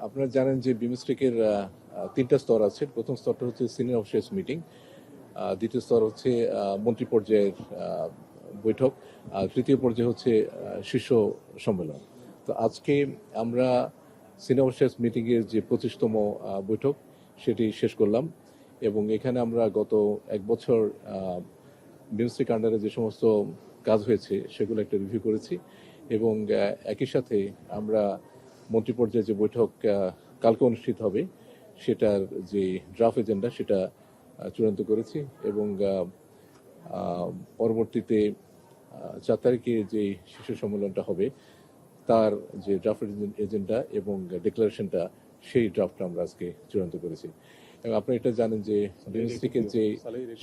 আপনারা জানেন যে বিমস্টেকের তিনটা স্তর আছে। প্রথম স্তরটা হচ্ছে সিনিয়র অফিসার্স মিটিং, দ্বিতীয় স্তর হচ্ছে মন্ত্রী পর্যায়ের বৈঠক, আর তৃতীয় পর্যায়ে হচ্ছে শীর্ষ সম্মেলন। তো আজকে আমরা সিনিয়র অফিসার্স মিটিংয়ের যে 25তম বৈঠক সেটি শেষ করলাম, এবং এখানে আমরা গত এক বছর বিমস্টেক আন্ডারে যে সমস্ত কাজ হয়েছে সেগুলো একটা রিভিউ করেছি, এবং একই সাথে আমরা মন্ত্রী পর্যায়ে যে বৈঠক কালকে অনুষ্ঠিত হবে সেটার যে ড্রাফট এজেন্ডা সেটা চূড়ান্ত করেছি, এবং পরবর্তীতে 4 তারিখে যে শীর্ষ সম্মেলনটা হবে তার যে ড্রাফট এজেন্ডা এবং ডিক্লারেশনটা সেই ড্রাফটটা আমরা আজকে চূড়ান্ত করেছি। এবং আপনারা এটা জানেন যে বিমস্টেকের যে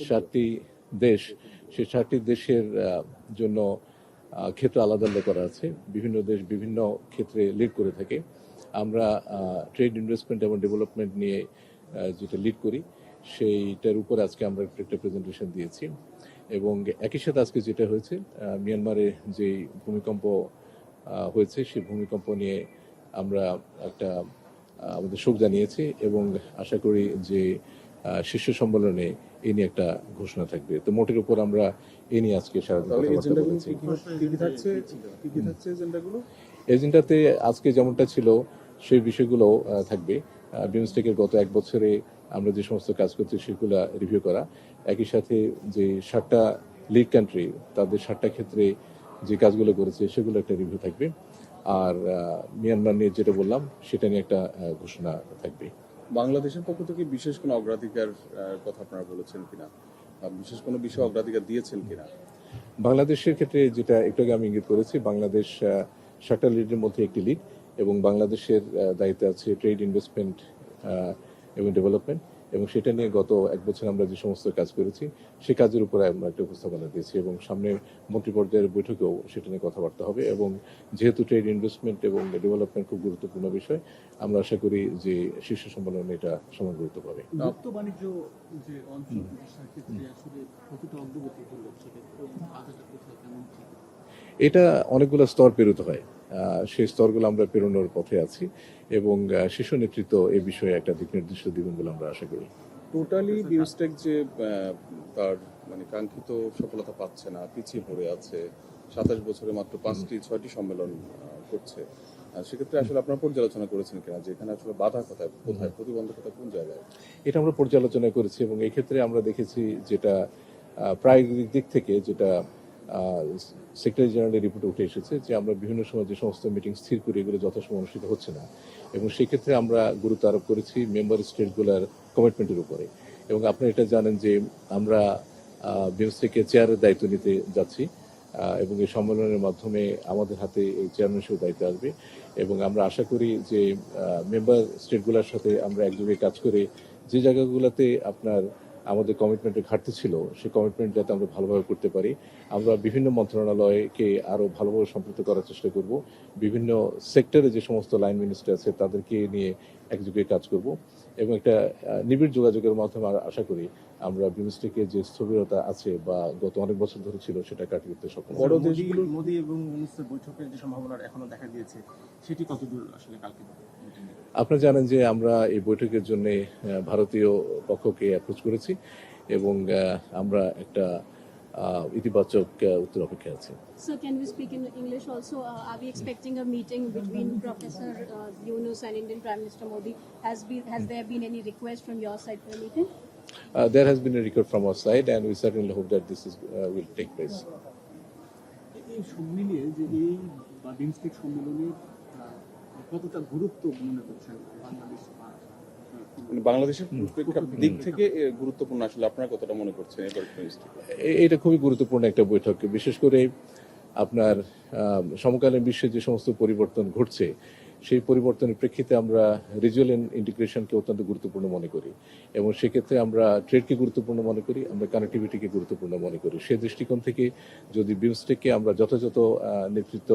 7টি দেশ, সেই 7টি দেশের জন্য ক্ষেত্র আলাদা আলাদা করা আছে। বিভিন্ন দেশ বিভিন্ন ক্ষেত্রে লিড করে থাকে। আমরা ট্রেড, ইনভেস্টমেন্ট এবং ডেভেলপমেন্ট নিয়ে যেটা লিড করি সেইটার উপরে আজকে আমরা একটা প্রেজেন্টেশন দিয়েছি। এবং একই সাথে আজকে যেটা হয়েছে, মিয়ানমারে যে ভূমিকম্প হয়েছে সেই ভূমিকম্প নিয়ে আমরা একটা আমাদের শোক জানিয়েছি, এবং আশা করি যে শীর্ষ সম্মেলনে এই নিয়ে একটা ঘোষণা থাকবে। তো মোটের উপর আমরা এই নিয়ে আজকে সারাদিন কথাবার্তা বলেছি। এজেন্ডাতে আজকে যেমনটা ছিল সেই বিষয়গুলো থাকবে। বিমস্টেকের গত এক বছরে আমরা যে সমস্ত কাজ করছি সেগুলো রিভিউ করা, একই সাথে যে 7টা লিড কান্ট্রি তাদের 7টা ক্ষেত্রে যে কাজগুলো করেছে সেগুলো একটা রিভিউ থাকবে, আর মিয়ানমার নিয়ে যেটা বললাম সেটা নিয়ে একটা ঘোষণা থাকবে। বাংলাদেশের পক্ষ থেকে বিশেষ কোনো অগ্রাধিকার কথা আপনারা বলেছেন কিনা, বিশেষ কোনো বিষয়ে অগ্রাধিকার দিয়েছেন কিনা? বাংলাদেশের ক্ষেত্রে যেটা একটু আগে আমি ইঙ্গিত করেছি, বাংলাদেশ 7টা লিডের মধ্যে একটি লিড, এবং বাংলাদেশের দায়িত্বে আছে ট্রেড, ইনভেস্টমেন্ট এবং ডেভেলপমেন্ট, এবং সেটা নিয়ে গত এক বছর আমরা যে সমস্ত কাজ করেছি সেই কাজের উপরে আমরা একটা উপস্থাপনা দিয়েছি, এবং সামনে মন্ত্রী পর্যায়ের বৈঠকেও সেটা নিয়ে কথাবার্তা হবে। এবং যেহেতু ট্রেড, ইনভেস্টমেন্ট এবং ডেভেলপমেন্ট খুব গুরুত্বপূর্ণ বিষয়, আমরা আশা করি যে শীর্ষ সম্মেলনে এটা সমান গুরুত্ব পাবে। মুক্ত বাণিজ্য যে অঞ্চল সেক্ষেত্রে আসলে কতটা অগ্রগতি হলো, সেক্ষেত্রে বাধাটা কোথায়, কেমন? এটা অনেকগুলো স্তর পেরোতে হয়, সেই স্তরগুলো আমরা পেরোনোর পথে আছি, এবং শীর্ষ নেতৃত্ব এ বিষয়ে একটা দিক নির্দেশ দিবেন বলে আমরা আশা করি। টোটালি বিমস্টেক যে তার মানে কাঙ্ক্ষিত সফলতা পাচ্ছে না, পিছিয়ে পড়ে আছে, 27 বছরে মাত্র 5টি-6টি সম্মেলন করছে, সেক্ষেত্রে আসলে আপনারা পর্যালোচনা করেছেন কিনা যে এখানে আসলে বাধা কোথায়, প্রতিবন্ধকতা কোন জায়গায়? এটা আমরা পর্যালোচনা করেছি, এবং এই ক্ষেত্রে আমরা দেখেছি যেটা প্রায়োগিক দিক থেকে যেটা সেক্রেটারি জেনারেলের রিপোর্টে উঠে এসেছে যে আমরা বিভিন্ন সময় যে সমস্ত মিটিং স্থির করি এগুলো যথাসময় অনুষ্ঠিত হচ্ছে না, এবং সেক্ষেত্রে আমরা গুরুত্ব আরোপ করেছি মেম্বার স্টেটগুলোর কমিটমেন্টের উপরে। এবং আপনারা এটা জানেন যে আমরা বিমস্টেকে চেয়ারের দায়িত্ব নিতে যাচ্ছি, এবং এই সম্মেলনের মাধ্যমে আমাদের হাতে এই চেয়ারম্যানশিপ দায়িত্ব আসবে, এবং আমরা আশা করি যে মেম্বার স্টেটগুলোর সাথে আমরা একযোগে কাজ করে যে জায়গাগুলোতে আপনার আমাদের কমিটমেন্টের ঘাটতি ছিল সেই কমিটমেন্ট যাতে আমরা ভালোভাবে করতে পারি, আমরা বিভিন্ন মন্ত্রণালয়কে আরও ভালোভাবে সম্পৃক্ত করার চেষ্টা করব। বিভিন্ন সেক্টরে যে সমস্ত লাইন মিনিস্টার আছে তাদেরকে নিয়ে একযোগে কাজ করব, এবং একটা নিবিড় যোগাযোগের মাধ্যমে আশা করি আমরা বিমস্টেকে যে স্থবিরতা আছে বা গত অনেক বছর ধরে ছিল সেটা কাটিয়ে উঠতে সক্ষম হব। বড় দেশগুলো মোদি এবং ইউনুসের বৈঠকের যে সম্ভাবনা এখনো দেখা দিয়েছে সেটি কতদূর আসলে কালকে? আপনারা জানেন যে আমরা এই বৈঠকের জন্য ভারতীয় পক্ষকে অ্যাপ্রোচ করেছি, এবং আমরা একটা ইতিবাচক উত্তর অপেক্ষায় আছি। Sir, can we speak in English also? Are we expecting a meeting between Professor Yunus and Indian Prime Minister Modi? Has there been any request from your side for a meeting? There has been a request from our side, and we certainly hope that this will take place. এই সব মিলিয়ে যে এই বিমস্টেক সম্মেলনের কতটা গুরুত্ব মনে করছেন বাংলাদেশ, মানে বাংলাদেশের দিক থেকে গুরুত্বপূর্ণ আসলে আপনারা কতটা মনে করছেন? এটা খুবই গুরুত্বপূর্ণ একটা বৈঠক, বিশেষ করে আপনার সমকালীন বিশ্বে যে সমস্ত পরিবর্তন ঘটছে সেই পরিবর্তনের প্রেক্ষিতে আমরা রিজিওনাল ইন্টিগ্রেশনকে অত্যন্ত গুরুত্বপূর্ণ মনে করি, এবং সেক্ষেত্রে আমরা ট্রেডকে গুরুত্বপূর্ণ মনে করি, আমরা কানেক্টিভিটিকে গুরুত্বপূর্ণ মনে করি। সেই দৃষ্টিকোণ থেকে যদি বিমস্টেককে আমরা যথাযথ নেতৃত্ব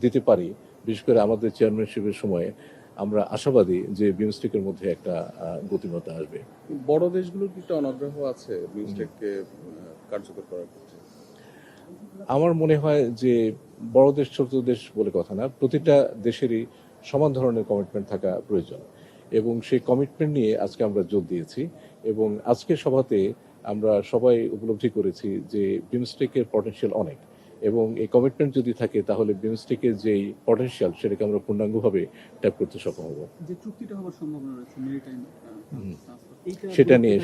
দিতে পারি, বিশেষ করে আমাদের চেয়ারম্যানশিপের সময়ে, আমরা আশাবাদী যে বিমস্টেকের মধ্যে একটা গতিমত্তা আসবে। বড় দেশগুলোর কি একটা অনাগ্রহ আছে বিমস্টেককে কার্যকর করার ক্ষেত্রে? আমার মনে হয় যে বড় দেশ ছোট দেশ বলে কথা না, প্রতিটা দেশেরই সমান ধরনের কমিটমেন্ট থাকা প্রয়োজন এবং সেই কমিটমেন্ট নিয়ে আজকে আমরা জোর দিয়েছি এবং আজকের সভাতে আমরা সবাই উপলব্ধি করেছি যে বিমস্টেকের পটেনশিয়াল অনেক এবং এই কমিটমেন্ট যদি থাকে তাহলে বিমস্টেকের যেই পটেনশিয়াল সেটাকে আমরা পূর্ণাঙ্গভাবে ট্যাপ করতে সক্ষম হব। যে চুক্তিটা হওয়ার সম্ভাবনা রয়েছে মেরিটাইম সেটা নিয়ে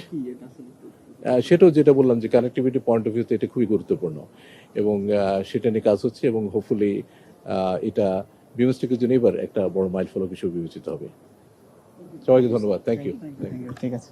সেটাও যেটা বললাম যে কানেক্টিভিটি পয়েন্ট অফ ভিউতে এটা খুবই গুরুত্বপূর্ণ এবং সেটা নিয়ে কাজ হচ্ছে এবং হোপফুলি এটা বিমস্টেকের জন্য এবার একটা বড় মাইলফলক হিসেবে বিবেচিত হবে। সবাইকে ধন্যবাদ। Thank you. ঠিক আছে।